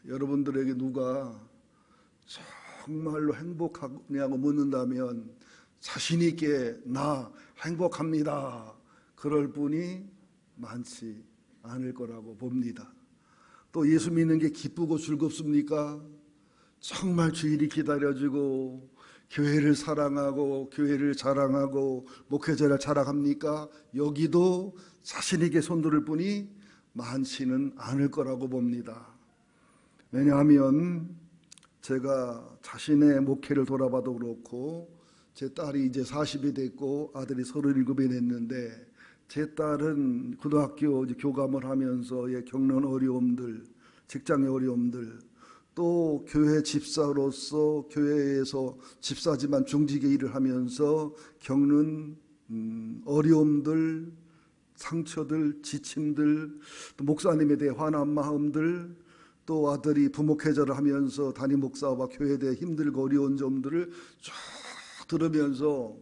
여러분들에게 누가 정말로 행복하냐고 묻는다면 자신 있게 나 행복합니다. 그럴 분이 많지 않을 거라고 봅니다. 또 예수 믿는 게 기쁘고 즐겁습니까? 정말 주일이 기다려지고 교회를 사랑하고 교회를 자랑하고 목회자를 자랑합니까? 여기도 자신 있게 손들을 분이 많지는 않을 거라고 봅니다. 왜냐하면 제가 자신의 목회를 돌아봐도 그렇고 제 딸이 이제 40이 됐고 아들이 37이 됐는데 제 딸은 고등학교 교감을 하면서의 겪는 어려움들, 직장의 어려움들, 또 교회 집사로서 교회에서 집사지만 중직의 일을 하면서 겪는 어려움들, 상처들, 지침들, 또 목사님에 대해 화난 마음들, 또 아들이 부목회자를 하면서 담임 목사와 교회에 대해 힘들고 어려운 점들을 쭉 들으면서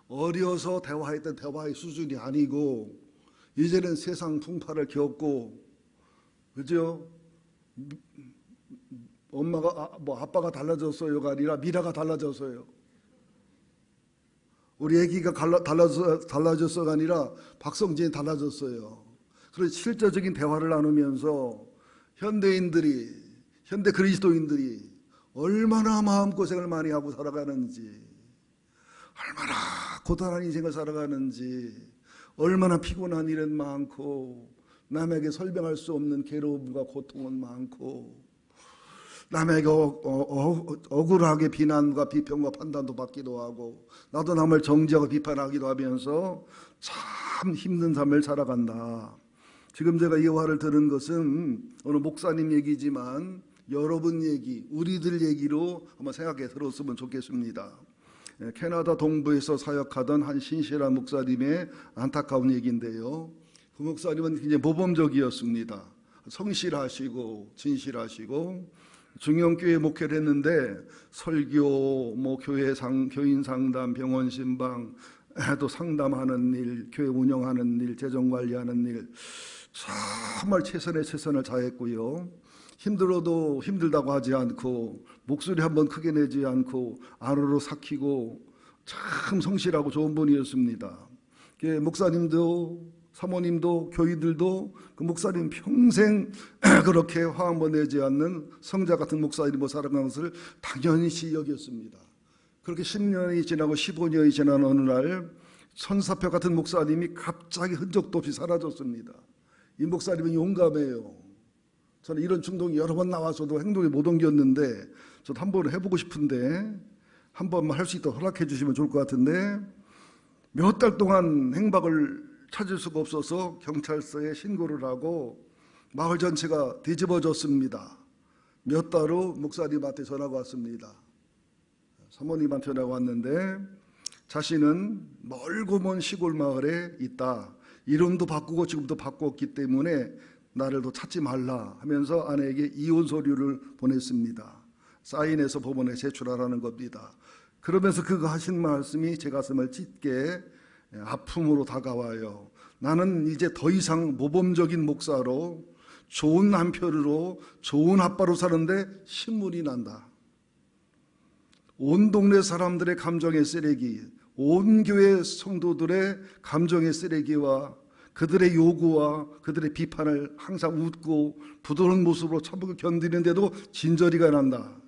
어려서 대화했던 대화의 수준이 아니고 이제는 세상 풍파를 겪고, 그죠? 엄마가 아빠가 달라졌어요가 아니라 미라가 달라졌어요. 우리 애기가 달라졌어가 아니라 박성진이 달라졌어요. 그래서 실제적인 대화를 나누면서 현대 그리스도인들이 얼마나 마음고생을 많이 하고 살아가는지, 얼마나 고단한 인생을 살아가는지, 얼마나 피곤한 일은 많고 남에게 설명할 수 없는 괴로움과 고통은 많고 남에게 억울하게 비난과 비평과 판단도 받기도 하고 나도 남을 정죄하고 비판하기도 하면서 참 힘든 삶을 살아간다. 지금 제가 이 화를 들은 것은 어느 목사님 얘기지만 여러분 얘기, 우리들 얘기로 한번 생각해 들었으면 좋겠습니다. 캐나다 동부에서 사역하던 한 신실한 목사님의 안타까운 얘기인데요. 그 목사님은 굉장히 모범적이었습니다. 성실하시고 진실하시고 중형교회 목회를 했는데 설교, 교인 상담, 병원 신방, 또 상담하는 일, 교회 운영하는 일, 재정 관리하는 일, 정말 최선을 다했고요. 힘들어도 힘들다고 하지 않고 목소리 한번 크게 내지 않고 안으로 삭히고 참 성실하고 좋은 분이었습니다. 목사님도 사모님도 교인들도 그 목사님 평생 그렇게 화 한번 내지 않는 성자 같은 목사님으로 살아가는 것을 당연시 여겼습니다. 그렇게 10년이 지나고 15년이 지난 어느 날 천사표 같은 목사님이 갑자기 흔적도 없이 사라졌습니다. 이 목사님은 용감해요. 저는 이런 충동이 여러 번 나와서도 행동에 못 옮겼는데 저도 한 번은 해보고 싶은데 한 번만 할 수 있도록 허락해 주시면 좋을 것 같은데 몇 달 동안 행방을 찾을 수가 없어서 경찰서에 신고를 하고 마을 전체가 뒤집어졌습니다. 몇 달 후 목사님한테 전화가 왔습니다. 사모님한테 전화가 왔는데 자신은 멀고 먼 시골 마을에 있다. 이름도 바꾸고 지금도 바꿨기 때문에 나를 더 찾지 말라 하면서 아내에게 이혼 서류를 보냈습니다. 사인해서 법원에 제출하라는 겁니다. 그러면서 그가 하신 말씀이 제 가슴을 찢게 아픔으로 다가와요. 나는 이제 더 이상 모범적인 목사로 좋은 남편으로 좋은 아빠로 사는데 신물이 난다. 온 동네 사람들의 감정의 쓰레기, 온 교회 성도들의 감정의 쓰레기와 그들의 요구와 그들의 비판을 항상 웃고 부드러운 모습으로 참고 견디는데도 진저리가 난다.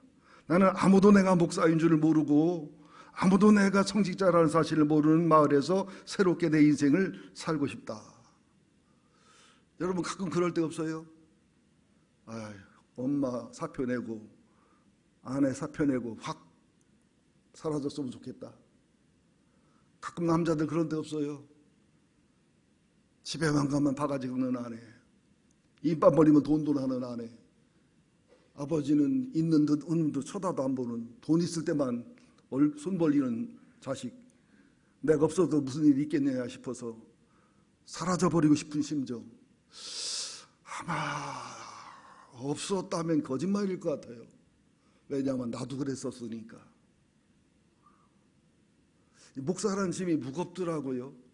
나는 아무도 내가 목사인 줄 모르고 아무도 내가 성직자라는 사실을 모르는 마을에서 새롭게 내 인생을 살고 싶다. 여러분 가끔 그럴 때 없어요? 엄마 사표 내고 아내 사표 내고 확 사라졌으면 좋겠다. 가끔 남자들 그런 데 없어요? 집에만 가면 바가지 긁는 아내, 입밥 벌리면 돈돈 하는 아내, 아버지는 있는 듯 없는 듯 쳐다도 안 보는 돈 있을 때만 손 벌리는 자식, 내가 없어도 무슨 일이 있겠냐 싶어서 사라져버리고 싶은 심정. 아마 없었다면 거짓말일 것 같아요. 왜냐하면 나도 그랬었으니까. 목사라는 짐이 무겁더라고요.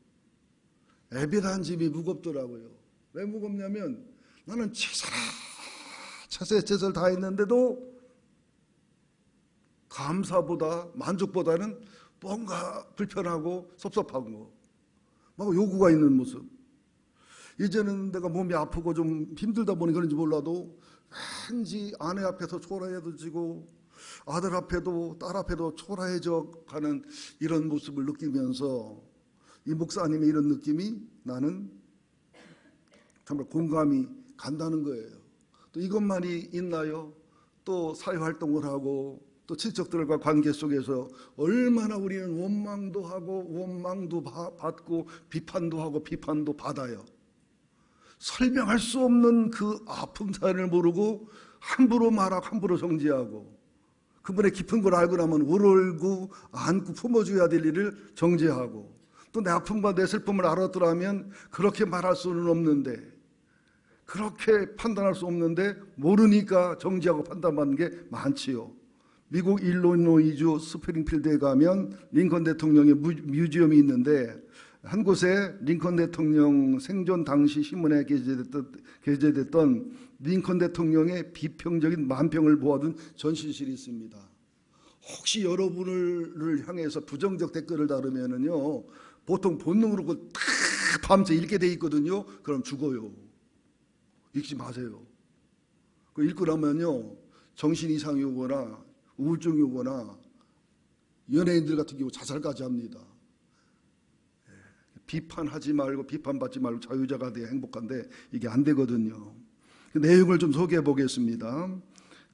애비라는 짐이 무겁더라고요. 왜 무겁냐면 나는 최선을 차세 제사를 다 했는데도 감사보다 만족보다는 뭔가 불편하고 섭섭한 거, 막 요구가 있는 모습. 이제는 내가 몸이 아프고 좀 힘들다 보니 그런지 몰라도 왠지 아내 앞에서 초라해지고 아들 앞에도 딸 앞에도 초라해져 가는 이런 모습을 느끼면서 이 목사님의 이런 느낌이 나는 정말 공감이 간다는 거예요. 또 이것만이 있나요? 또 사회활동을 하고 또 친척들과 관계 속에서 얼마나 우리는 원망도 하고 원망도 받고 비판도 하고 비판도 받아요. 설명할 수 없는 그 아픔 사연을 모르고 함부로 말하고 함부로 정지하고 그분의 깊은 걸 알고 나면 우러르고 안고 품어줘야 될 일을 정지하고 또 내 아픔과 내 슬픔을 알았더라면 그렇게 말할 수는 없는데 그렇게 판단할 수 없는데 모르니까 정지하고 판단받는 게 많지요. 미국 일리노이주 스프링필드에 가면 링컨 대통령의 뮤지엄이 있는데 한 곳에 링컨 대통령 생존 당시 신문에 게재됐던 링컨 대통령의 비평적인 만평을 모아둔 전시실이 있습니다. 혹시 여러분을 향해서 부정적 댓글을 달으면은요, 보통 본능으로 딱 밤새 읽게 돼 있거든요. 그럼 죽어요. 읽지 마세요. 그 읽고 나면요, 정신 이상이 오거나 우울증이 오거나 연예인들 같은 경우 자살까지 합니다. 비판하지 말고 비판받지 말고 자유자가 돼야 행복한데 이게 안 되거든요. 그 내용을 좀 소개해 보겠습니다.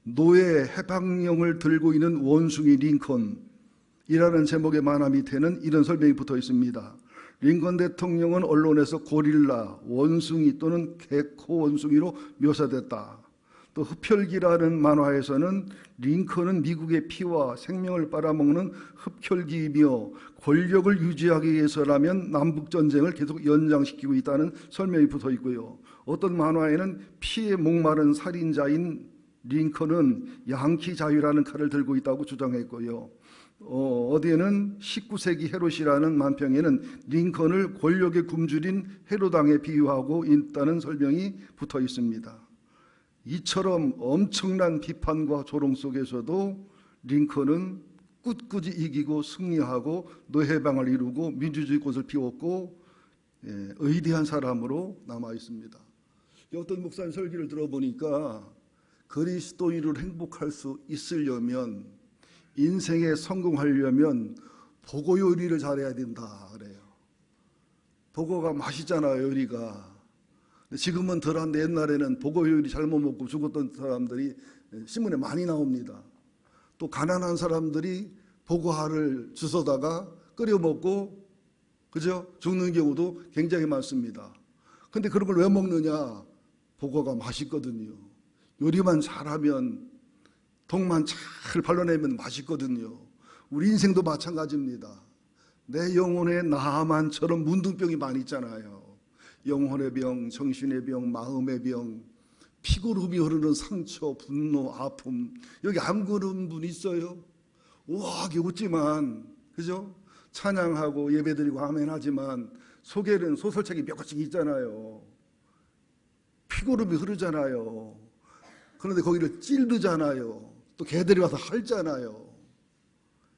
노예 해방령을 들고 있는 원숭이 링컨이라는 제목의 만화 밑에는 이런 설명이 붙어 있습니다. 링컨 대통령은 언론에서 고릴라, 원숭이 또는 개코 원숭이로 묘사됐다. 또 흡혈귀라는 만화에서는 링컨은 미국의 피와 생명을 빨아먹는 흡혈귀이며 권력을 유지하기 위해서라면 남북전쟁을 계속 연장시키고 있다는 설명이 붙어 있고요. 어떤 만화에는 피에 목마른 살인자인 링컨은 양키 자유라는 칼을 들고 있다고 주장했고요. 어디에는 19세기 헤롯이라는 만평에는 링컨을 권력에 굶주린 헤롯왕에 비유하고 있다는 설명이 붙어 있습니다. 이처럼 엄청난 비판과 조롱 속에서도 링컨은 꿋꿋이 이기고 승리하고 노예해방을 이루고 민주주의 꽃을 피웠고 의대한 사람으로 남아 있습니다. 어떤 목사님 설교를 들어보니까 그리스도인으로 행복할 수 있으려면 인생에 성공하려면 보고 요리를 잘해야 된다 그래요. 보고가 맛있잖아요, 요리가. 지금은 덜한데 옛날에는 보고 요리 잘못 먹고 죽었던 사람들이 신문에 많이 나옵니다. 또 가난한 사람들이 보고알을 주워다가 끓여 먹고 그죠? 죽는 경우도 굉장히 많습니다. 근데 그런 걸 왜 먹느냐? 보고가 맛있거든요. 요리만 잘하면 독만 잘 발라내면 맛있거든요. 우리 인생도 마찬가지입니다. 내 영혼에 나만처럼 문둥병이 많이 있잖아요. 영혼의 병, 정신의 병, 마음의 병, 피고름이 흐르는 상처, 분노, 아픔. 여기 안 그런 분 있어요? 우아하게 웃지만, 그죠? 찬양하고 예배드리고 아멘 하지만 속에는 소설책이 몇 권씩 있잖아요. 피고름이 흐르잖아요. 그런데 거기를 찌르잖아요. 또 개들이 와서 핥잖아요.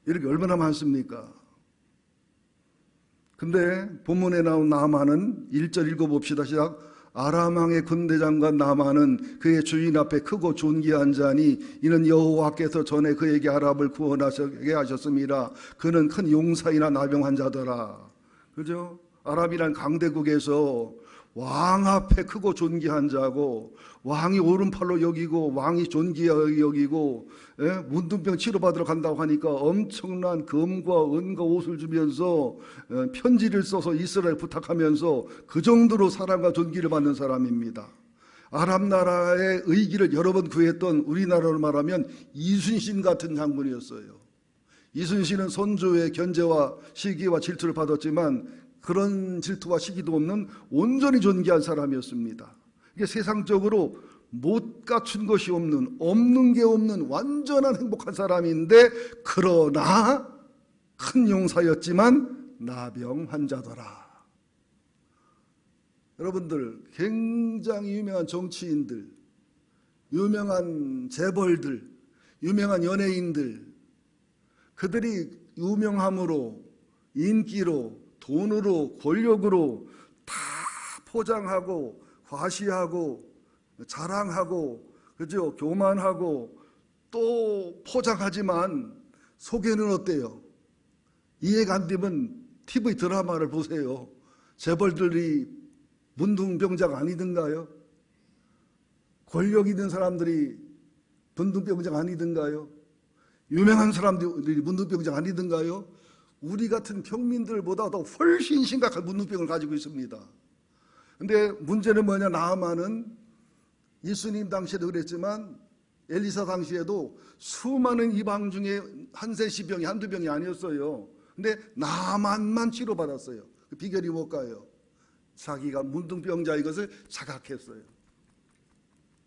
이렇게 얼마나 많습니까? 근데 본문에 나온 나만은 1절 읽어봅시다. 시작. 아람 왕의 군대장관 나만은 그의 주인 앞에 크고 존귀한 자니 이는 여호와께서 전에 그에게 아랍을 구원하게 하셨습니다. 그는 큰 용사이나 나병한 자더라. 그죠? 아랍이란 강대국에서 왕 앞에 크고 존귀한 자고 왕이 오른팔로 여기고 왕이 존귀하게 여기고 문둥병 치료받으러 간다고 하니까 엄청난 금과 은과 옷을 주면서 편지를 써서 이스라엘 부탁하면서 그 정도로 사랑과 존귀를 받는 사람입니다. 아랍 나라의 의기를 여러 번 구했던 우리나라로 말하면 이순신 같은 장군이었어요. 이순신은 선조의 견제와 시기와 질투를 받았지만 그런 질투와 시기도 없는 온전히 존귀한 사람이었습니다. 이게 세상적으로 못 갖춘 것이 없는 게 없는 완전한 행복한 사람인데 그러나 큰 용사였지만 나병 환자더라. 여러분들 굉장히 유명한 정치인들 유명한 재벌들, 유명한 연예인들, 그들이 유명함으로, 인기로, 돈으로, 권력으로 다 포장하고 과시하고 자랑하고, 그죠? 교만하고 또 포장하지만 속에는 어때요? 이해가 안 되면 TV 드라마를 보세요. 재벌들이 문둥병자가 아니든가요? 권력 있는 사람들이 문둥병자가 아니든가요? 유명한 사람들이 문둥병자가 아니든가요? 우리 같은 평민들보다 더 훨씬 심각한 문둥병을 가지고 있습니다. 근데 문제는 뭐냐? 나아만은 예수님 당시에도 그랬지만 엘리사 당시에도 수많은 이방 중에 한세시 병이 한두 병이 아니었어요. 근데 나아만만 치료받았어요. 그 비결이 뭘까요? 자기가 문둥병자인 것을 자각했어요.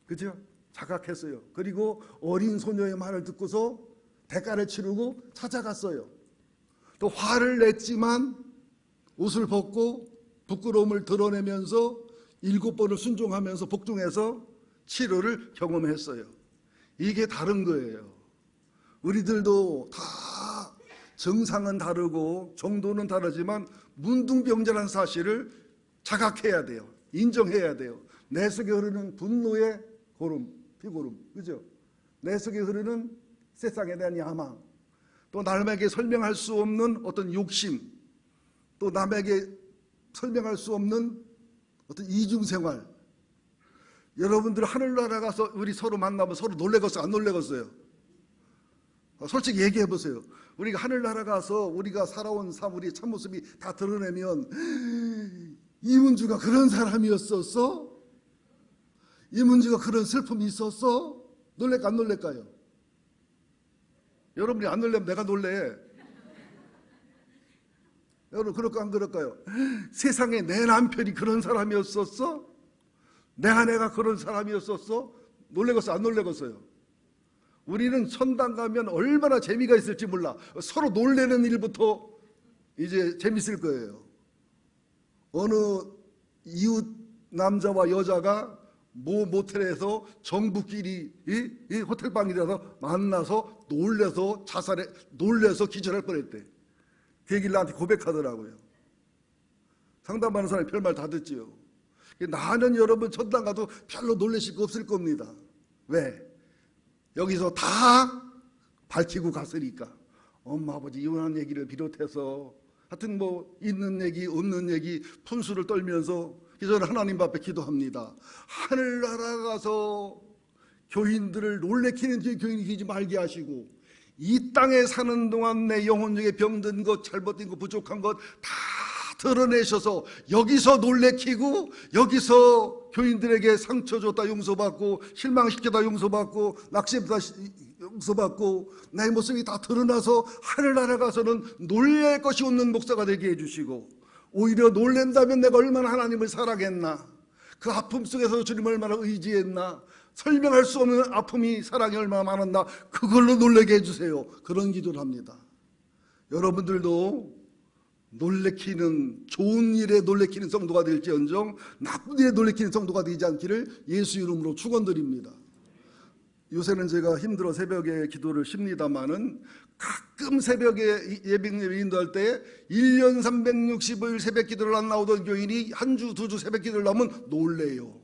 그죠? 자각했어요. 그리고 어린 소녀의 말을 듣고서 대가를 치르고 찾아갔어요. 또 화를 냈지만 옷을 벗고 부끄러움을 드러내면서 7번을 순종하면서 복종해서 치료를 경험했어요. 이게 다른 거예요. 우리들도 다 증상은 다르고 정도는 다르지만 문둥병자라는 사실을 자각해야 돼요. 인정해야 돼요. 내 속에 흐르는 분노의 고름, 피고름, 그죠? 내 속에 흐르는 세상에 대한 야망, 또 남에게 설명할 수 없는 어떤 욕심, 또 남에게 설명할 수 없는 어떤 이중생활. 여러분들 하늘나라 가서 우리 서로 만나면 서로 놀래겠어요? 안 놀래겠어요? 솔직히 얘기해 보세요. 우리가 하늘나라 가서 우리가 살아온 삶, 우리의 참모습이 다 드러내면 이문주가 그런 사람이었었어? 이문주가 그런 슬픔이 있었어? 놀랄까 안 놀랄까요? 여러분이 안 놀라면 내가 놀래. 여러분 그럴까 안 그럴까요? 세상에 내 남편이 그런 사람이었었어? 내 아내가 그런 사람이었었어? 놀래겠어요? 안 놀래겠어요? 우리는 천당 가면 얼마나 재미가 있을지 몰라. 서로 놀래는 일부터 이제 재밌을 거예요. 어느 이웃 남자와 여자가 모 모텔에서 정부끼리 이 호텔방이라서 만나서 놀래서 놀래서 기절할 뻔했대. 그 얘기를 나한테 고백하더라고요. 상담하는 사람이 별말 다 듣지요. 나는 여러분 천당 가도 별로 놀라실 거 없을 겁니다. 왜? 여기서 다 밝히고 갔으니까. 엄마 아버지 이혼한 얘기를 비롯해서 하여튼 뭐 있는 얘기 없는 얘기 푼수를 떨면서 저는 하나님 앞에 기도합니다. 하늘나라 가서 교인들을 놀래키는 교인이 되지 말게 하시고, 이 땅에 사는 동안 내 영혼 중에 병든 것, 잘못된 것, 부족한 것 다 드러내셔서 여기서 놀래키고, 여기서 교인들에게 상처 줬다 용서받고, 실망시켰다 용서받고, 낙심했다 용서받고, 나의 모습이 다 드러나서 하늘나라 가서는 놀랄 것이 없는 목사가 되게 해주시고, 오히려 놀랜다면 내가 얼마나 하나님을 사랑했나, 그 아픔 속에서 주님을 얼마나 의지했나, 설명할 수 없는 아픔이 사랑이 얼마나 많았나, 그걸로 놀라게 해주세요. 그런 기도를 합니다. 여러분들도 놀래키는, 좋은 일에 놀래키는 성도가 될지언정 나쁜 일에 놀래키는 성도가 되지 않기를 예수 이름으로 축원드립니다. 요새는 제가 힘들어 새벽에 기도를 쉽니다마는 가끔 새벽에 예배를 인도할 때 1년 365일 새벽 기도를 안 나오던 교인이 한 주, 두 주 새벽 기도를 나오면 놀래요.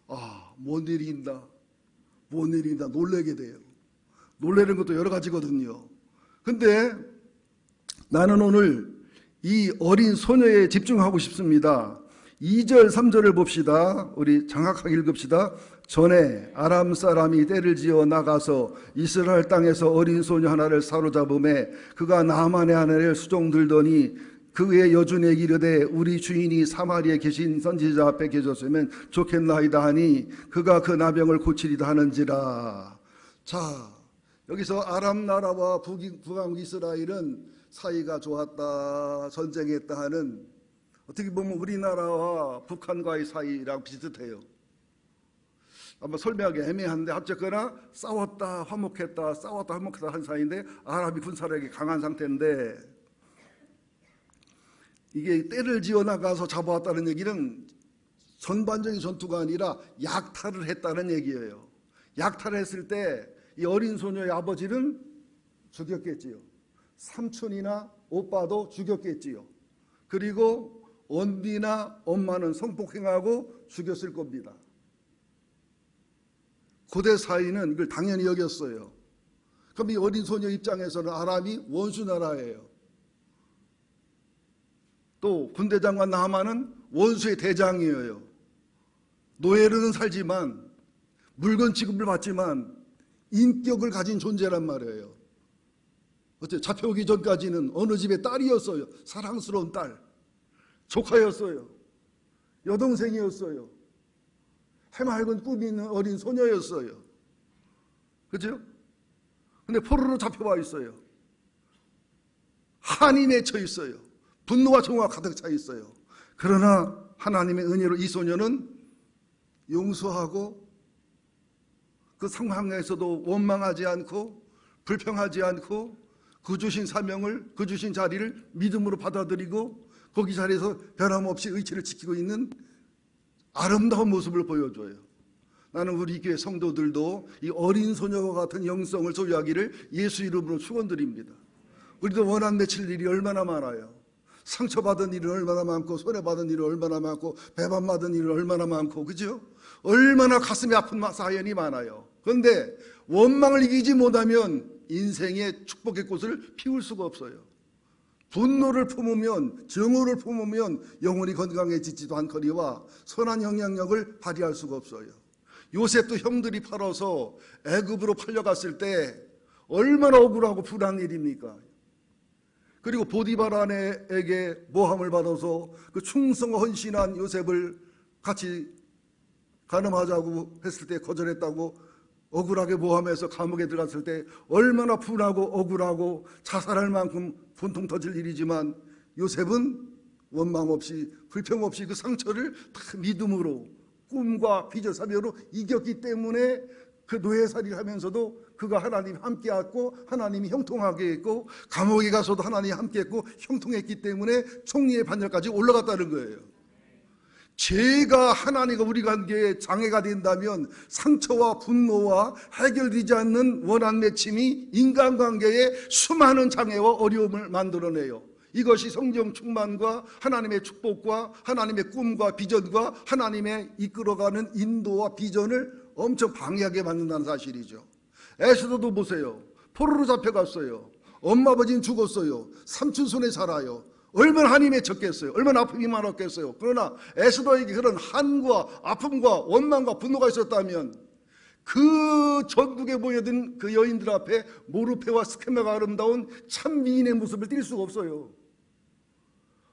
아, 뭔 일이 있나? 뭔 일이 있나? 놀래게 돼요. 놀래는 것도 여러 가지거든요. 근데 나는 오늘 이 어린 소녀에 집중하고 싶습니다. 2절, 3절을 봅시다. 우리 장악하게 읽읍시다. 전에 아람 사람이 떼를 지어 나가서 이스라엘 땅에서 어린 소녀 하나를 사로잡음에 그가 나만의 아내를 수종들더니 그의 여준에게 이르되 우리 주인이 사마리아에 계신 선지자 앞에 계셨으면 좋겠나이다 하니 그가 그 나병을 고치리다 하는지라. 자, 여기서 아람 나라와 북왕 이스라엘은 사이가 좋았다, 전쟁했다 하는, 어떻게 보면 우리나라와 북한과의 사이랑 비슷해요. 아마 설명하기 애매한데 어쨌거나 싸웠다 화목했다 싸웠다 화목했다 한 사이인데, 아랍이 군사력이 강한 상태인데, 이게 떼를 지어 나가서 잡아왔다는 얘기는 전반적인 전투가 아니라 약탈을 했다는 얘기예요. 약탈했을 때 이 어린 소녀의 아버지는 죽였겠지요. 삼촌이나 오빠도 죽였겠지요. 그리고 언니나 엄마는 성폭행하고 죽였을 겁니다. 고대 사회는 이걸 당연히 여겼어요. 그럼 이 어린 소녀 입장에서는 아람이 원수 나라예요. 또 군대장관 나하만은 원수의 대장이에요. 노예로는 살지만 물건 취급을 받지만 인격을 가진 존재란 말이에요. 어째 잡혀오기 전까지는 어느 집의 딸이었어요. 사랑스러운 딸, 조카였어요. 여동생이었어요. 해맑은 꿈이 있는 어린 소녀였어요. 그죠? 근데 포로로 잡혀와 있어요. 한이 맺혀 있어요. 분노와 정오가 가득 차 있어요. 그러나 하나님의 은혜로 이 소녀는 용서하고 그 상황에서도 원망하지 않고 불평하지 않고 그 주신 사명을, 그 주신 자리를 믿음으로 받아들이고 거기 자리에서 변함없이 의치를 지키고 있는 아름다운 모습을 보여줘요. 나는 우리 교회 성도들도 이 어린 소녀와 같은 영성을 소유하기를 예수 이름으로 축원드립니다. 우리도 원한 맺힐 일이 얼마나 많아요. 상처받은 일은 얼마나 많고 손해받은 일은 얼마나 많고 배반받은 일은 얼마나 많고, 그죠? 얼마나 가슴이 아픈 사연이 많아요. 그런데 원망을 이기지 못하면 인생의 축복의 꽃을 피울 수가 없어요. 분노를 품으면, 증오를 품으면 영혼이 건강해지지도 않거니와 선한 영향력을 발휘할 수가 없어요. 요셉도 형들이 팔아서 애굽으로 팔려갔을 때 얼마나 억울하고 불안한 일입니까? 그리고 보디발 아내에게 모함을 받아서 그 충성과 헌신한 요셉을 같이 간음하자고 했을 때 거절했다고 억울하게 모함해서 감옥에 들어갔을 때 얼마나 분하고 억울하고 자살할 만큼 분통 터질 일이지만 요셉은 원망 없이 불평 없이 그 상처를 다 믿음으로 꿈과 비전 사명으로 이겼기 때문에 그 노예살이를 하면서도 그가 하나님 함께했고 하나님이 형통하게 했고 감옥에 가서도 하나님이 함께했고 형통했기 때문에 총리의 반열까지 올라갔다는 거예요. 죄가 하나님과 우리 관계에 장애가 된다면 상처와 분노와 해결되지 않는 원한 맺힘이 인간관계에 수많은 장애와 어려움을 만들어내요. 이것이 성령 충만과 하나님의 축복과 하나님의 꿈과 비전과 하나님의 이끌어가는 인도와 비전을 엄청 방해하게 만든다는 사실이죠. 에스더도 보세요. 포로로 잡혀갔어요. 엄마 아버지는 죽었어요. 삼촌 손에 살아요. 얼마나 한이 맺혔겠어요. 얼마나 아픔이 많았겠어요. 그러나 에스더에게 그런 한과 아픔과 원망과 분노가 있었다면 그 전국에 모여든 그 여인들 앞에 모르페와 스케메가 아름다운 참 미인의 모습을 띌 수가 없어요.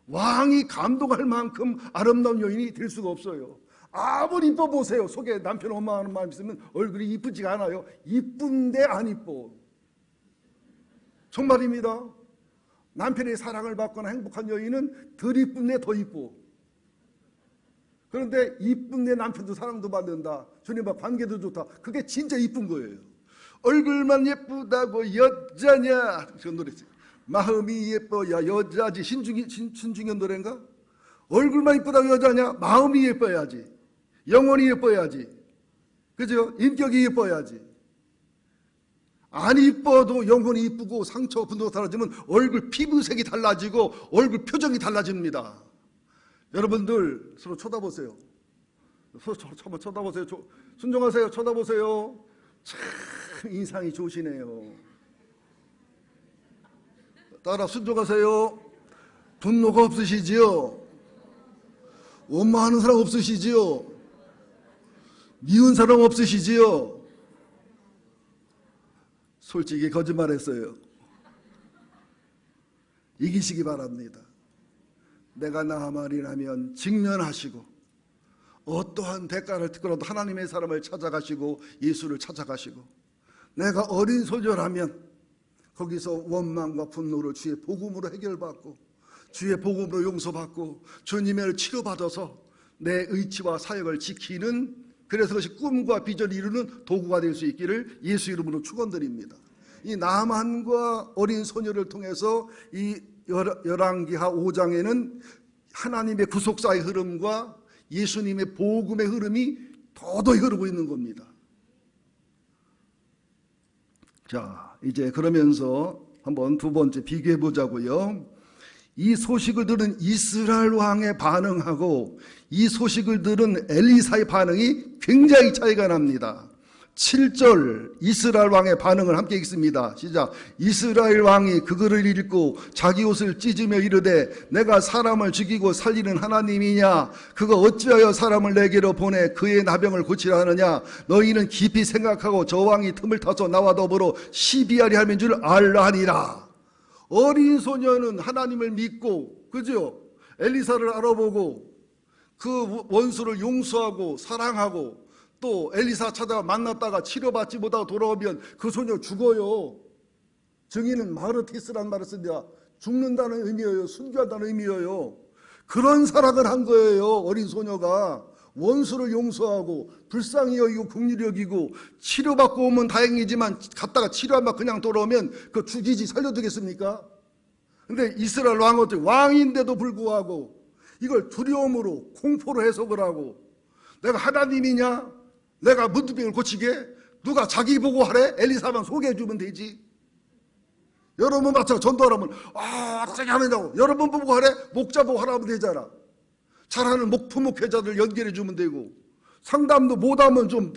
왕이 감동할 만큼 아름다운 여인이 될 수가 없어요. 아무리 이뻐 보세요. 속에 남편 원망하는 마음 있으면 얼굴이 이쁘지가 않아요. 이쁜데 안 이뻐. 정말입니다. 남편의 사랑을 받거나 행복한 여인은 덜 이쁜데 더 이뻐. 그런데 이쁜데 남편도 사랑도 받는다. 주님과 관계도 좋다. 그게 진짜 이쁜 거예요. 얼굴만 예쁘다고 여자냐. 그 노래지. 마음이 예뻐야 여자지. 신중현 노래인가? 얼굴만 예쁘다고 여자냐? 마음이 예뻐야지. 영혼이 예뻐야지. 그죠? 인격이 예뻐야지. 안 이뻐도 영혼이 이쁘고 상처, 분노가 달라지면 얼굴 피부색이 달라지고 얼굴 표정이 달라집니다. 여러분들 서로 쳐다보세요. 서로 한번 쳐다보세요. 순종하세요. 쳐다보세요. 참 인상이 좋으시네요. 따라 순종하세요. 분노가 없으시지요? 원망하는 사람 없으시지요? 미운 사람 없으시지요? 솔직히 거짓말했어요. 이기시기 바랍니다. 내가 나하만이라면 직면하시고 어떠한 대가를 듣고라도 하나님의 사람을 찾아가시고 예수를 찾아가시고 내가 어린 소녀라면 거기서 원망과 분노를 주의 복음으로 해결받고 주의 복음으로 용서받고 주님의 치료받아서 내 의치와 사역을 지키는, 그래서 그것이 꿈과 비전을 이루는 도구가 될 수 있기를 예수 이름으로 축원드립니다. 이 나만과 어린 소녀를 통해서 이 열왕기하 5장에는 하나님의 구속사의 흐름과 예수님의 복음의 흐름이 더더히 흐르고 있는 겁니다. 자, 이제 그러면서 한번 두 번째 비교해 보자고요. 이 소식을 들은 이스라엘 왕의 반응하고 이 소식을 들은 엘리사의 반응이 굉장히 차이가 납니다. 7절 이스라엘 왕의 반응을 함께 읽습니다. 시작. 이스라엘 왕이 그 글을 읽고 자기 옷을 찢으며 이르되 내가 사람을 죽이고 살리는 하나님이냐? 그가 어찌하여 사람을 내게로 보내 그의 나병을 고치라 하느냐? 너희는 깊이 생각하고 저 왕이 틈을 타서 나와 더불어 시비하리 함인 줄 알라 하니라. 어린 소녀는 하나님을 믿고, 그죠? 엘리사를 알아보고 그 원수를 용서하고 사랑하고 또 엘리사 찾아가 만났다가 치료받지 못하고 돌아오면 그 소녀 죽어요. 증인은 마르티스란 말을 쓴다. 죽는다는 의미예요. 순교한다는 의미예요. 그런 사랑을 한 거예요. 어린 소녀가 원수를 용서하고 불쌍히 여기고 긍휼히 여기고 치료받고 오면 다행이지만 갔다가 치료하면 그냥 돌아오면 그 죽이지 살려두겠습니까? 근데 이스라엘 왕은 왕인데도 불구하고 이걸 두려움으로 공포로 해석을 하고 내가 하나님이냐? 내가 문둥병을 고치게? 누가 자기 보고 하래? 엘리사만 소개해주면 되지. 여러분 마찬가지 전도하라면 어떻게 하느냐고. 여러분 보고 하래? 목자 보고 하라면 되잖아. 잘하는 부목회자들 연결해주면 되고 상담도 못하면 좀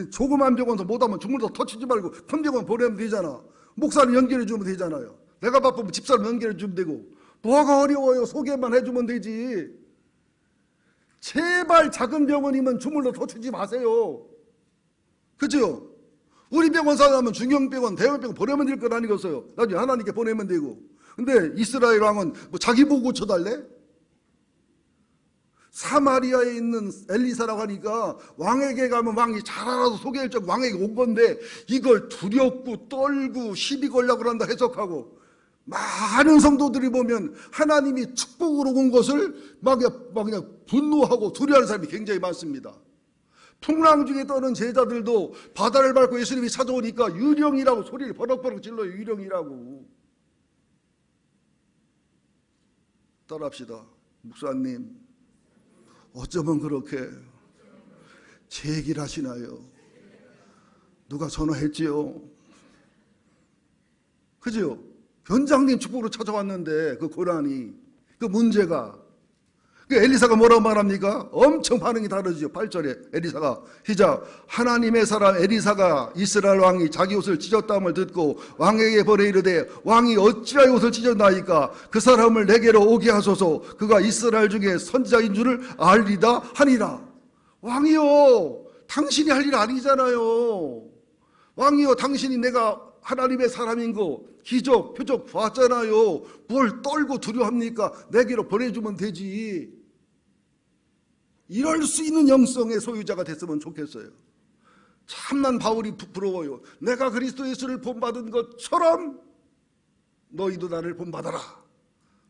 조그만 병원에서 못하면 주물러 터치지 말고 큰 병원 보내면 되잖아. 목사를 연결해주면 되잖아요. 내가 바쁘면 집사를 연결해주면 되고 뭐가 어려워요. 소개만 해주면 되지. 제발 작은 병원이면 주물러 터치지 마세요. 그죠? 우리 병원 사람은 중형병원, 대형병원 보내면 될 건 아니겠어요. 나중에 하나님께 보내면 되고. 근데 이스라엘 왕은 뭐 자기 보고 고쳐달래? 사마리아에 있는 엘리사라고 하니까 왕에게 가면 왕이 잘 알아서 소개할 적 왕에게 온 건데 이걸 두렵고 떨고 시비 걸려고 한다 해석하고 많은 성도들이 보면 하나님이 축복으로 온 것을 막 그냥 분노하고 두려워하는 사람이 굉장히 많습니다. 풍랑 중에 떠는 제자들도 바다를 밟고 예수님이 찾아오니까 유령이라고 소리를 버럭버럭 질러요. 유령이라고. 따라합시다. 목사님 어쩌면 그렇게 제 얘기를 하시나요? 누가 전화했지요? 그죠? 변장님 축복으로 찾아왔는데 그 고난이 그 문제가 그 엘리사가 뭐라고 말합니까? 엄청 반응이 다르죠. 8절에 엘리사가 시작. 하나님의 사람 엘리사가 이스라엘 왕이 자기 옷을 찢었다함을 듣고 왕에게 보내 이르되 왕이 어찌하여 옷을 찢었나이까? 그 사람을 내게로 오게 하소서. 그가 이스라엘 중에 선지자인 줄을 알리다 하니라. 왕이요 당신이 할 일 아니잖아요. 왕이요 당신이 내가 하나님의 사람인 거 기적 표적 봤잖아요. 뭘 떨고 두려워합니까? 내게로 보내주면 되지. 이럴 수 있는 영성의 소유자가 됐으면 좋겠어요. 참난 바울이 부러워요. 내가 그리스도 예수를 본받은 것처럼 너희도 나를 본받아라.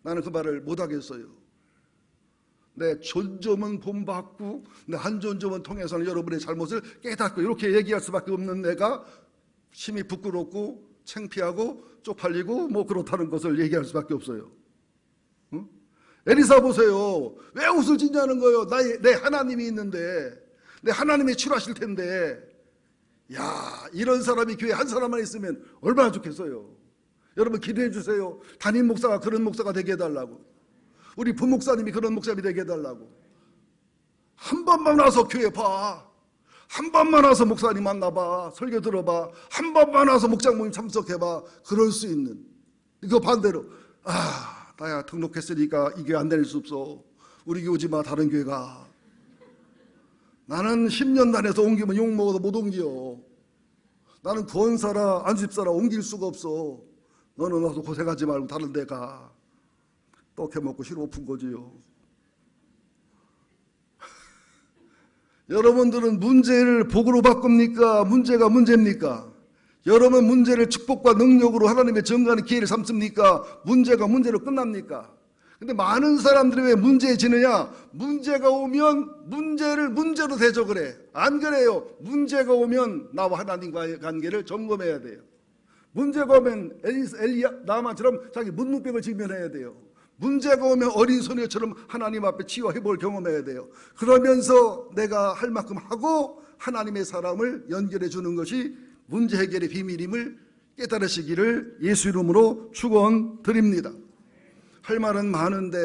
나는 그 말을 못하겠어요. 내 존점은 본받고 내 한 존점은 통해서는 여러분의 잘못을 깨닫고 이렇게 얘기할 수밖에 없는 내가 심히 부끄럽고 창피하고 쪽팔리고 뭐 그렇다는 것을 얘기할 수밖에 없어요. 응? 엘리사 보세요. 왜 옷을 찢냐는 거예요. 내 하나님이 있는데 내 하나님이 치료하실 텐데. 야, 이런 사람이 교회에 한 사람만 있으면 얼마나 좋겠어요. 여러분 기도해 주세요. 담임 목사가 그런 목사가 되게 해달라고. 우리 부목사님이 그런 목사님이 되게 해달라고. 한 번만 와서 교회 봐. 한 번만 와서 목사님 만나봐. 설교 들어봐. 한 번만 와서 목장 모임 참석해봐. 그럴 수 있는. 이거 반대로 나야 등록했으니까 이게 안 될 수 없어. 우리 교회 오지 마. 다른 교회 가. 나는 10년 다녀서 옮기면 욕먹어도 못 옮겨. 나는 권사라 안수집사라 옮길 수가 없어. 너는 와서 고생하지 말고 다른 데 가. 떡해 먹고 싫어오픈 거지요. 여러분들은 문제를 복으로 바꿉니까? 문제가 문제입니까? 여러분 문제를 축복과 능력으로 하나님의 정가하는 기회를 삼습니까? 문제가 문제로 끝납니까? 근데 많은 사람들이 왜 문제해지느냐? 문제가 오면 문제를 문제로 대적을 해. 안 그래요. 문제가 오면 나와 하나님과의 관계를 점검해야 돼요. 문제가 오면 나만처럼 자기 문무병을 직면해야 돼요. 문제가 오면 어린 소녀처럼 하나님 앞에 치유와 회복을 경험해야 돼요. 그러면서 내가 할 만큼 하고 하나님의 사람을 연결해 주는 것이 문제 해결의 비밀임을 깨달으시기를 예수 이름으로 축원드립니다. 할 말은 많은데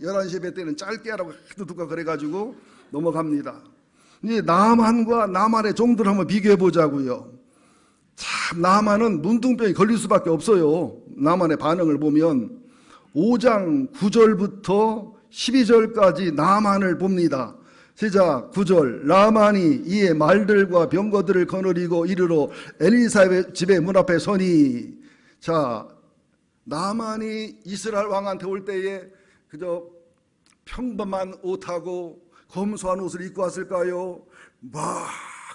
11시 예배 때는 짧게 하라고 하도 누가 그래가지고 넘어갑니다. 이제 나만과 나만의 종들 한번 비교해 보자고요. 참 나만은 문둥병이 걸릴 수밖에 없어요. 나만의 반응을 보면 5장 9절부터 12절까지 나만을 봅니다. 시작. 9절. 나만이 이에 말들과 병거들을 거느리고 이르러 엘리사의 집의 문 앞에 서니. 자, 나만이 이스라엘 왕한테 올 때에 그저 평범한 옷하고 검소한 옷을 입고 왔을까요? 막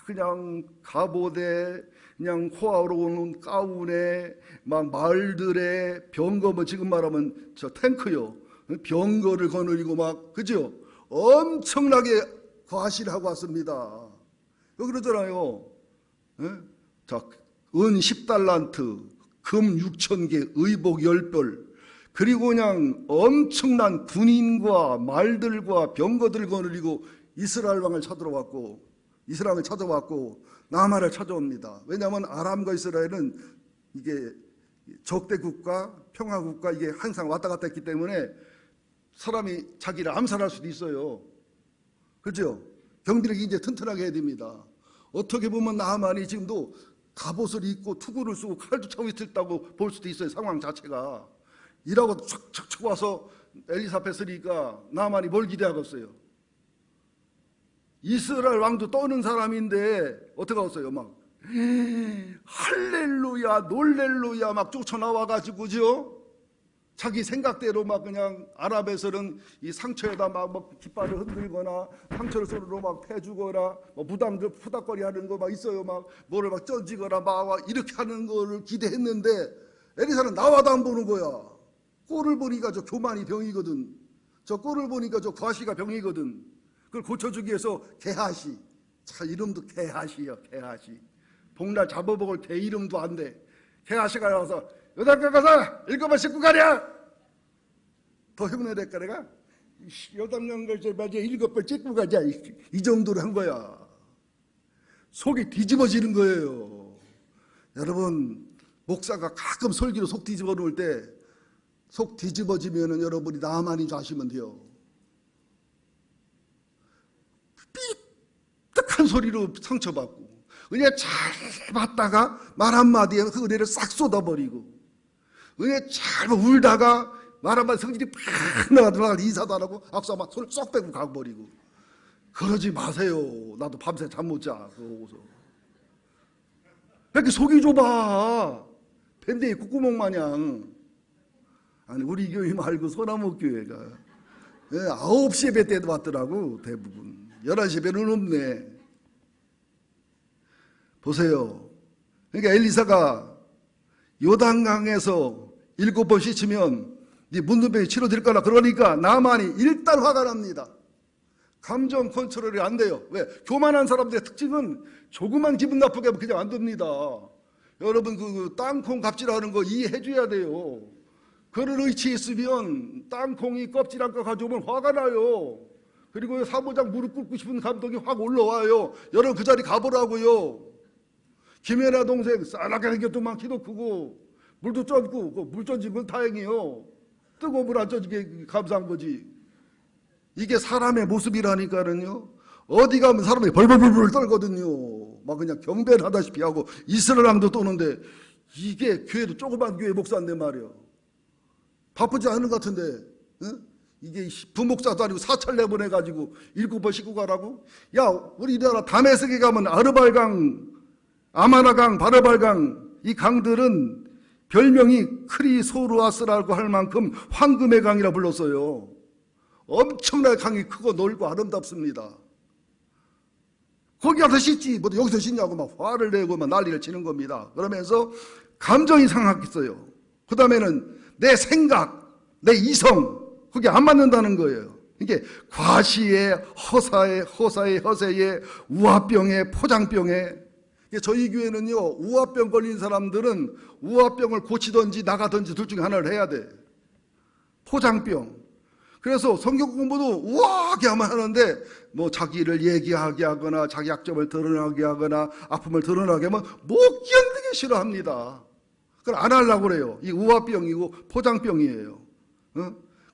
그냥 갑옷에 그냥 호화로운 가운에 막 말들의 병거, 뭐 지금 말하면 저 탱크요, 병거를 거느리고 막, 그죠? 엄청나게 과시를 하고 왔습니다. 그러잖아요. 자, 은 10달란트, 금 6,000개, 의복 10벌, 그리고 그냥 엄청난 군인과 말들과 병거들 거느리고 이스라엘 왕을 찾아왔고, 이스라엘을 찾아왔고 남한을 찾아옵니다. 왜냐하면 아람과 이스라엘은 이게 적대국가, 평화국가, 이게 항상 왔다 갔다 했기 때문에 사람이 자기를 암살할 수도 있어요. 그렇죠? 경비를 이제 튼튼하게 해야 됩니다. 어떻게 보면 나만이 지금도 갑옷을 입고 투구를 쓰고 칼도 차고 있었다고 볼 수도 있어요. 상황 자체가. 일하고 척척척 와서 엘리사 앞에 서니까 나만이 뭘 기대하겠어요? 이스라엘 왕도 떠는 사람인데 어떻게 하겠어요? 막 할렐루야 놀렐루야 막 쫓아나와가지고, 그죠? 자기 생각대로 막 그냥 아랍에서는 이 상처에다 막 깃발을 흔들거나 상처를 서로 막 패주거나 뭐 부담들 푸닥거리 하는 거 막 있어요. 막 뭐를 막 던지거나 막 이렇게 하는 거를 기대했는데 엘리사는 나와도 안 보는 거야. 꼴을 보니까 저 교만이 병이거든. 저 꼴을 보니까 저 과시가 병이거든. 그걸 고쳐주기 위해서 게하시. 자, 이름도 게하시야. 게하시. 복날 잡아먹을 개 이름도 안 돼. 게하시가 나와서 요단강 가서 7번 씻고 가랴. 더 흉내낼까 내가? 요단강 가서 맞아 7번 씻고 가자. 이 정도로 한 거야. 속이 뒤집어지는 거예요. 여러분, 목사가 가끔 설교로 속 뒤집어 놓을 때 속 뒤집어지면은 여러분이 나만인 줄 아시면 돼요. 삐딱한 소리로 상처받고 은혜 잘 받다가 말 한마디에 그 은혜를 싹 쏟아버리고, 은혜 잘 울다가 말 한마디 성질이 팍 나가다가 인사도 안 하고 악수 한번 손을 쏙 빼고 가버리고. 그러지 마세요. 나도 밤새 잠 못 자. 그러고서 왜 이렇게 속이 좁아? 밴드에 콧구멍 마냥. 아니 우리 교회 말고 소나무 교회가 9시 예배 때도 왔더라고. 대부분 11시 예배는 없네. 보세요. 그러니까 엘리사가 요단강에서 7번 씻으면 네 문둥병이 치료될 거라 그러니까 나만이 일단 화가 납니다. 감정 컨트롤이 안 돼요. 왜? 교만한 사람들의 특징은 조그만 기분 나쁘게 하면 그냥 안 됩니다. 여러분 그 땅콩 갑질하는 거 이해해 줘야 돼요. 그를 의치했으면 땅콩이 껍질 한거 가져오면 화가 나요. 그리고 사무장 무릎 꿇고 싶은 감동이 확 올라와요. 여러분 그 자리 가보라고요. 김연아 동생 싸나게 생겼더만 키도 크고 물도 쪄고 물 쪄진 건 다행이에요. 뜨거운 물 안 쪄지게 감사한 거지. 이게 사람의 모습이라니까는요. 어디 가면 사람이 벌벌벌벌 떨거든요. 막 그냥 경배를 하다시피 하고 이스라엘 왕도 떠는데 이게 교회도 조그만 교회 목사인데 말이야. 바쁘지 않은 것 같은데, 응? 이게 부목사도 아니고 사찰 내보내가지고 7번 씻고 가라고? 야, 우리나라 다메섹에 가면 아르발강, 아마나강, 바르발강, 이 강들은 별명이 크리소르아스라고 할 만큼 황금의 강이라 불렀어요. 엄청나게 강이 크고 넓고 아름답습니다. 거기 가서 씻지, 뭐 여기서 씻냐고 막 화를 내고 막 난리를 치는 겁니다. 그러면서 감정이 상하겠어요. 그 다음에는 내 생각, 내 이성, 그게 안 맞는다는 거예요. 이게 과시에, 허세에, 우화병에, 포장병에. 저희 교회는요, 우화병 걸린 사람들은 우화병을 고치든지 나가든지 둘 중에 하나를 해야 돼. 포장병. 그래서 성경 공부도 우아하게 하면 하는데, 뭐 자기를 얘기하게 하거나 자기 약점을 드러나게 하거나 아픔을 드러나게 하면 못 견디게 싫어합니다. 그걸 안 하려고 그래요. 이 우화병이고 포장병이에요.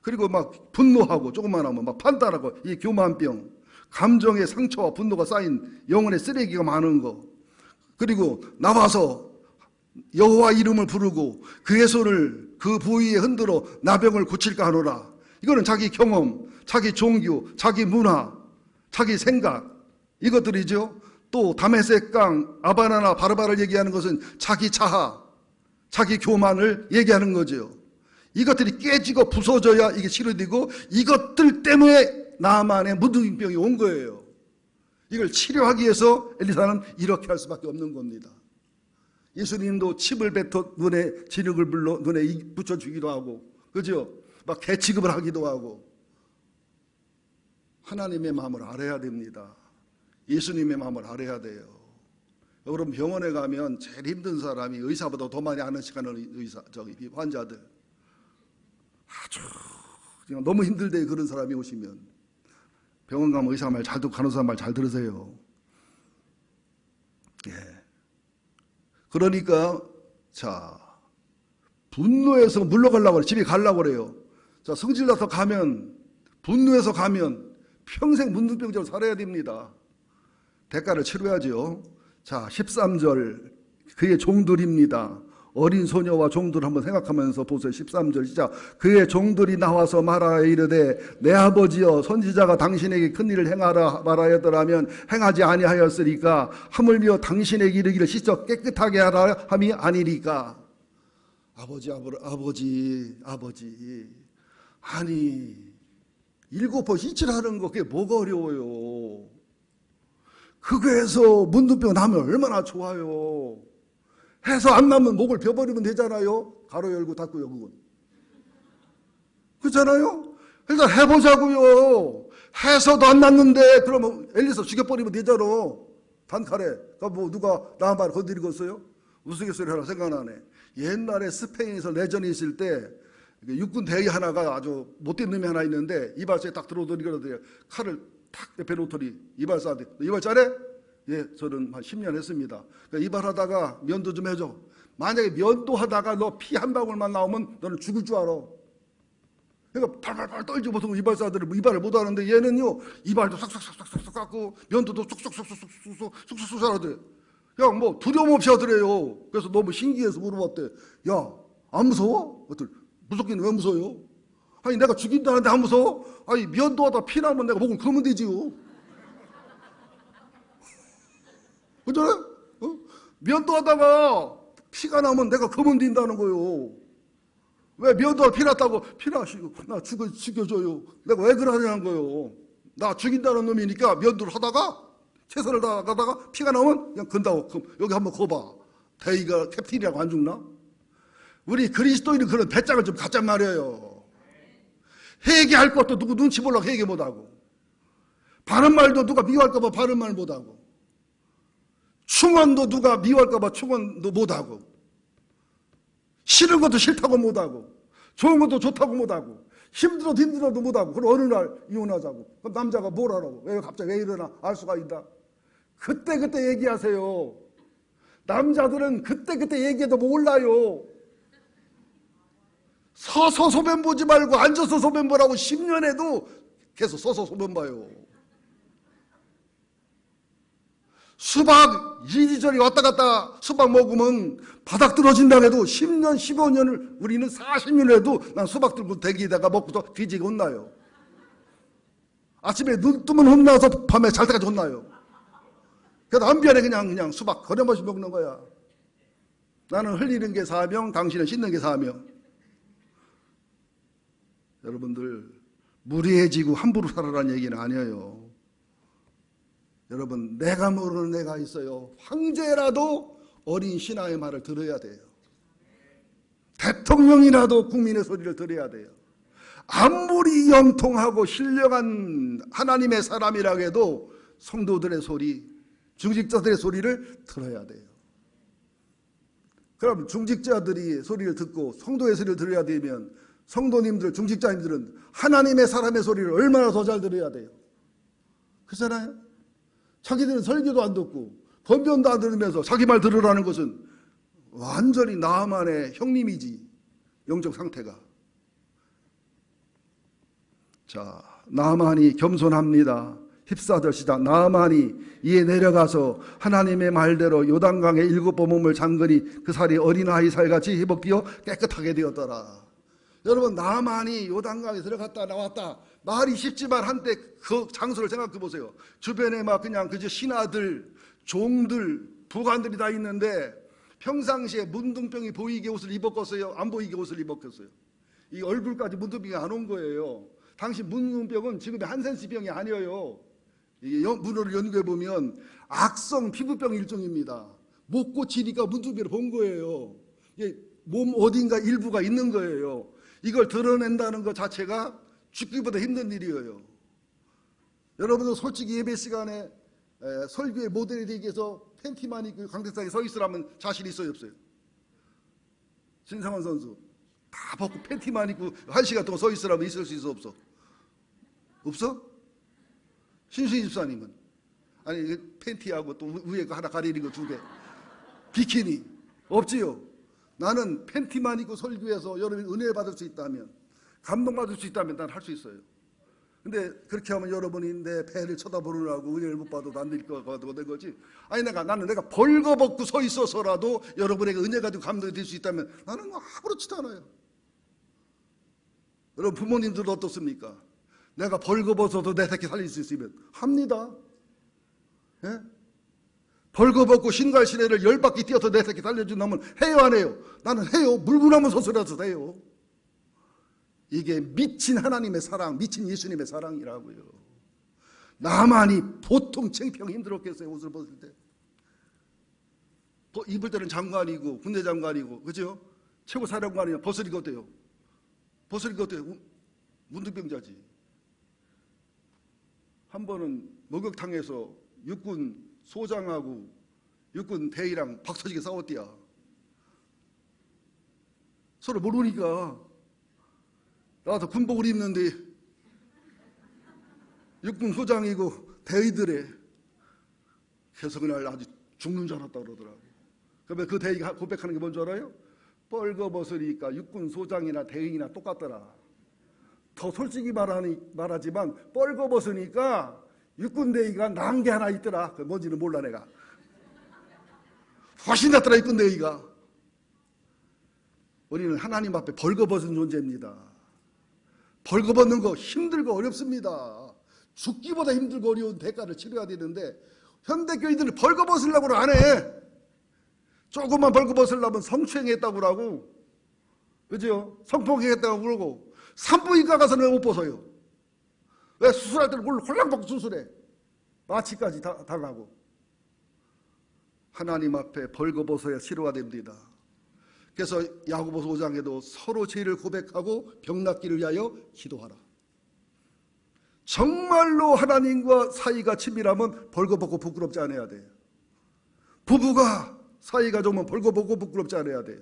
그리고 막 분노하고 조금만 하면 막 판단하고 이 교만병, 감정의 상처와 분노가 쌓인 영혼의 쓰레기가 많은 거. 그리고 나와서 여호와 이름을 부르고 그의 손을 그 부위에 흔들어 나병을 고칠까 하노라. 이거는 자기 경험, 자기 종교, 자기 문화, 자기 생각 이것들이죠. 또 다메섹강, 아바나나 바르바를 얘기하는 것은 자기 자아, 자기 교만을 얘기하는 거죠. 이것들이 깨지고 부서져야 이게 치료되고 이것들 때문에 나만의 문둥병이 온 거예요. 이걸 치료하기 위해서 엘리사는 이렇게 할 수밖에 없는 겁니다. 예수님도 침을 뱉어 눈에 진흙을 불러 눈에 붙여주기도 하고, 그죠? 막 개취급을 하기도 하고. 하나님의 마음을 알아야 됩니다. 예수님의 마음을 알아야 돼요. 여러분 병원에 가면 제일 힘든 사람이 의사보다 더 많이 아는 시간을 환자들. 아주 그냥 너무 힘들대 그런 사람이 오시면 병원 가면 의사 말 잘 듣고 간호사 말 잘 들으세요. 예. 그러니까 자 분노해서 물러가려고 그래. 집에 가려고 그래요. 자 성질 나서 가면 분노해서 가면 평생 문둥병자로 살아야 됩니다. 대가를 치러야죠. 자 13절 그의 종들입니다. 어린 소녀와 종들 한번 생각하면서 보세요. 13절 시작. 그의 종들이 나와서 말하여 이르되 내 아버지여 선지자가 당신에게 큰일을 행하라 말하였더라면 행하지 아니하였으리까 하물며 당신에게 이르기를 씻어 깨끗하게 하라 함이 아니리까. 아버지 아니 7번 씻으라는 거 그게 뭐가 어려워요. 그거에서 문둥병 나면 얼마나 좋아요. 해서 안 나면 목을 벼버리면 되잖아요. 가로 열고 닫고요. 그건 그렇잖아요. 일단 해보자고요. 해서도 안 났는데 그러면 엘리사 죽여버리면 되잖아. 단칼에. 그러니까 뭐 누가 나만 건드리겠어요? 우스갯소리 하나 생각나네. 옛날에 스페인에서 내전이 있을 때 육군 대위 하나가 아주 못된 놈이 하나 있는데 이발소에 딱 들어오더니 그러더니 칼을 탁 옆에 놓더니 이발사한테 이발 잘해? 예, 저는 한 10년 했습니다. 그러니까 이발하다가 면도 좀 해줘. 만약에 면도하다가 너 피 한 방울만 나오면 너는 죽을 줄 알아. 그러니까 팔팔팔 떨지 보통 이발사들은 이발을 못 하는데 얘는요 이발도 싹싹싹싹싹 깎고 면도도 쏙쏙쏙쏙쏙쏙쏙쏙 하더래. 그냥 뭐 두려움 없이 하더래요. 그래서 너무 신기해서 물어봤대. 야, 안 무서워? 그랬더니 무섭긴 왜 무서워요? 아니 내가 죽인다는데 안 무서워? 아니 면도하다 피 나면 내가 목을 그으면 되지요. 그잖아요? 면도하다가 피가 나면 내가 그으면 된다는 거예요. 왜 면도하다 피 났다고 피 나시고 나 죽여줘요. 내가 왜 그러냐는 거예요. 나 죽인다는 놈이니까 면도를 하다가 최선을 다하다가 피가 나오면 그냥 건다고. 그럼 여기 한번 거봐. 대의가 캡틴이라고 안 죽나? 우리 그리스도인은 그런 배짱을 좀 갖잔 말이에요. 회개할 것도 누구 눈치 보려고 회개 못하고, 바른 말도 누가 미워할까 봐 바른 말 못하고, 충언도 누가 미워할까 봐 충언도 못하고, 싫은 것도 싫다고 못하고, 좋은 것도 좋다고 못하고, 힘들어도 못하고, 그럼 어느 날 이혼하자고. 그럼 남자가 뭘 하라고? 왜 갑자기 왜 이러나 알 수가 있다. 그때 얘기하세요. 남자들은 그때 얘기해도 몰라요. 서서 소변 보지 말고 앉아서 소변 보라고 10년 해도 계속 서서 소변 봐요. 수박 이리저리 왔다 갔다 수박 먹으면 바닥 떨어진다고 해도 10년 15년을 우리는 40년 해도 난 수박 들고 대기에다가 먹고서 뒤지게 혼나요. 아침에 눈 뜨면 혼나서 밤에 잘 때까지 혼나요. 그래도 안 변해. 그냥 수박 거려마시 먹는 거야. 나는 흘리는 게 사명, 당신은 씻는 게 사명. 여러분들 무리해지고 함부로 살아라는 얘기는 아니에요. 여러분 내가 모르는 애가 있어요. 황제라도 어린 신하의 말을 들어야 돼요. 대통령이라도 국민의 소리를 들어야 돼요. 아무리 영통하고 신령한 하나님의 사람이라고 해도 성도들의 소리, 중직자들의 소리를 들어야 돼요. 그럼 중직자들이 소리를 듣고 성도의 소리를 들어야 되면 성도님들, 중직자님들은 하나님의 사람의 소리를 얼마나 더 잘 들어야 돼요. 그렇잖아요? 자기들은 설교도 안 듣고 권변도 안 들으면서 자기 말 들으라는 것은 완전히 나만의 형님이지, 영적 상태가. 자, 나만이 겸손합니다. 14절 시작. 나만이 이에 내려가서 하나님의 말대로 요단강에 7번 몸을 잠그니 그 살이 어린아이 살같이 회복되어 깨끗하게 되었더라. 여러분, 나만이 요단강에 들어갔다 나왔다 말이 쉽지만 한때 그 장소를 생각해 보세요. 주변에 막 그냥 그저 신하들, 종들, 부관들이 다 있는데 평상시에 문둥병이 보이게 옷을 입었겠어요? 안 보이게 옷을 입었겠어요? 이 얼굴까지 문둥병이 안 온 거예요. 당시 문둥병은 지금의 한센스병이 아니에요. 이게 문헌을 연구해 보면 악성 피부병 일종입니다. 못 고치니까 문둥병을 본 거예요. 이게 몸 어딘가 일부가 있는 거예요. 이걸 드러낸다는 것 자체가 죽기보다 힘든 일이에요. 여러분들 솔직히 예배 시간에 설교의 모델이 되기 위해서 팬티만 입고 강대상에 서 있으라면 자신 있어요, 없어요? 신상원 선수 다 벗고 팬티만 입고 1시간 동안 서 있으라면 있을 수 있어, 없어? 없어? 신수희 집사님은? 아니, 팬티하고 또 위에 거 하나 가리는 거 2개 비키니 없지요? 나는 팬티만 입고 설교해서 여러분이 은혜 받을 수 있다면, 감동받을 수 있다면 난 할 수 있어요. 근데 그렇게 하면 여러분이 내 배를 쳐다보느라고 은혜를 못 받아도 안 될 것 같고 된 거지. 아니, 나는 내가 벌거벗고 서 있어서라도 여러분에게 은혜 가지고 감동이 될 수 있다면 나는 뭐 아무렇지도 않아요. 여러분, 부모님들도 어떻습니까? 내가 벌거벗어도 내 새끼 살릴 수 있으면 합니다. 예? 벌거벗고 신갈시내를 10바퀴 뛰어서 내 새끼 살려준다면 해요, 안 해요? 나는 해요. 물구나무 서서라도 해요. 이게 미친 하나님의 사랑, 미친 예수님의 사랑이라고요. 나만이 보통 창피하고 힘들었겠어요, 옷을 벗을 때. 입을 때는 장관이고 군대 장관이고, 그죠? 최고 사령관이면 벗으니까 어때요? 벗으니까 어때요? 문둥병자지. 한 번은 목욕탕에서 육군 소장하고 육군 대위랑 박 터지게 싸웠디야. 서로 모르니까. 나도 군복을 입는데 육군 소장이고 대위들에 그래서 그날 아주 죽는 줄 알았다 그러더라고. 그러면 그 대위가 고백하는 게 뭔지 알아요? 벌거벗으니까 육군 소장이나 대위나 똑같더라. 더 솔직히 말하지만 벌거벗으니까 육군 대위가 나은 게 하나 있더라. 그 뭔지는 몰라 내가. 훨씬 낫더라 육군 대위가. 우리는 하나님 앞에 벌거벗은 존재입니다. 벌거벗는 거 힘들고 어렵습니다. 죽기보다 힘들고 어려운 대가를 치러야 되는데 현대교인들은 벌거벗으려고 안 해. 조금만 벌거벗으려면 성추행했다고 그러고, 그죠? 성폭행했다고 그러고, 산부인과 가서는 못 벗어요. 왜? 수술할 때는 홀랑 벗고 수술해. 마취까지 당하고. 하나님 앞에 벌거벗어야 치료가 됩니다. 그래서 야고보서 5장에도 서로 죄를 고백하고 병 낫기를 위하여 기도하라. 정말로 하나님과 사이가 친밀하면 벌거벗고 부끄럽지 않아야 돼요. 부부가 사이가 좋으면 벌거벗고 부끄럽지 않아야 돼요.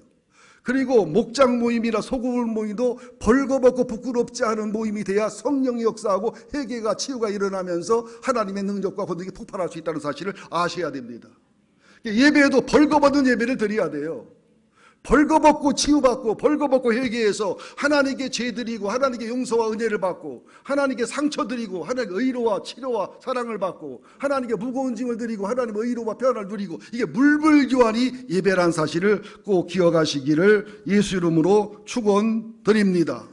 그리고 목장 모임이나 소그룹 모임도 벌거벗고 부끄럽지 않은 모임이 돼야 성령이 역사하고 회개가 치유가 일어나면서 하나님의 능력과 권능이 폭발할 수 있다는 사실을 아셔야 됩니다. 예배에도 벌거벗는 예배를 드려야 돼요. 벌거벗고 치유받고 벌거벗고 회개해서 하나님께 죄드리고 하나님께 용서와 은혜를 받고 하나님께 상처드리고 하나님께 의로와 치료와 사랑을 받고 하나님께 무거운 짐을 드리고 하나님의 의로와 평안을 누리고, 이게 물불교환이 예배란 사실을 꼭 기억하시기를 예수 이름으로 축원드립니다.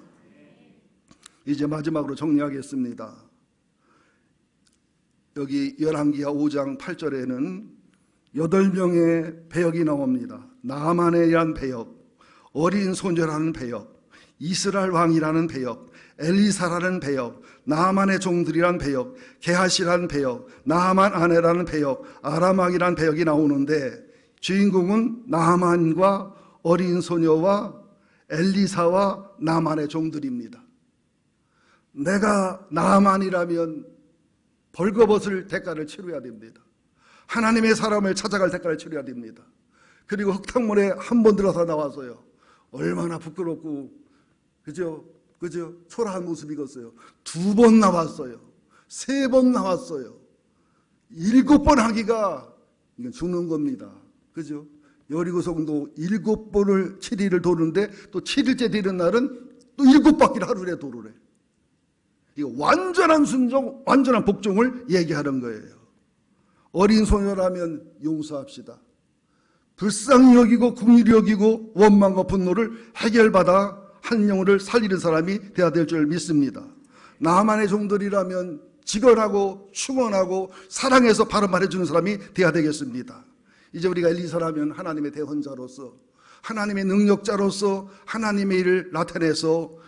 이제 마지막으로 정리하겠습니다. 여기 열왕기하 5장 8절에는 8명의 배역이 나옵니다. 나만이라는 배역, 어린 소녀라는 배역, 이스라엘 왕이라는 배역, 엘리사라는 배역, 나만의 종들이라는 배역, 게하시라는 배역, 나만 아내라는 배역, 아람 왕이라는 배역이 나오는데 주인공은 나만과 어린 소녀와 엘리사와 나만의 종들입니다. 내가 나만이라면 벌거벗을 대가를 치러야 됩니다. 하나님의 사람을 찾아갈 대가를 치러야 됩니다. 그리고 흙탕물에 한 번 들어서 나왔어요. 얼마나 부끄럽고, 그죠? 초라한 모습이겠어요. 2번 나왔어요. 3번 나왔어요. 7번 하기가, 이건 죽는 겁니다. 그죠? 여리고성도 7번을 7일을 도는데 또 7일째 되는 날은 또 7바퀴를 하루에 도르래. 이거 완전한 순종, 완전한 복종을 얘기하는 거예요. 어린 소녀라면 용서합시다. 불쌍히 여기고 긍휼히 여기고 원망과 분노를 해결받아 한 영혼을 살리는 사람이 되어야 될 줄 믿습니다. 나만의 종들이라면 직언하고 충언하고 사랑해서 바로 말해주는 사람이 되어야 되겠습니다. 이제 우리가 엘리사라면 하나님의 대언자로서, 하나님의 능력자로서 하나님의 일을 나타내서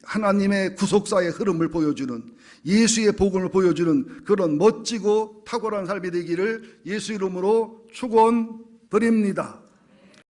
하나님의 구속사의 흐름을 보여주는, 예수의 복음을 보여주는 그런 멋지고 탁월한 삶이 되기를 예수 이름으로 축원드립니다.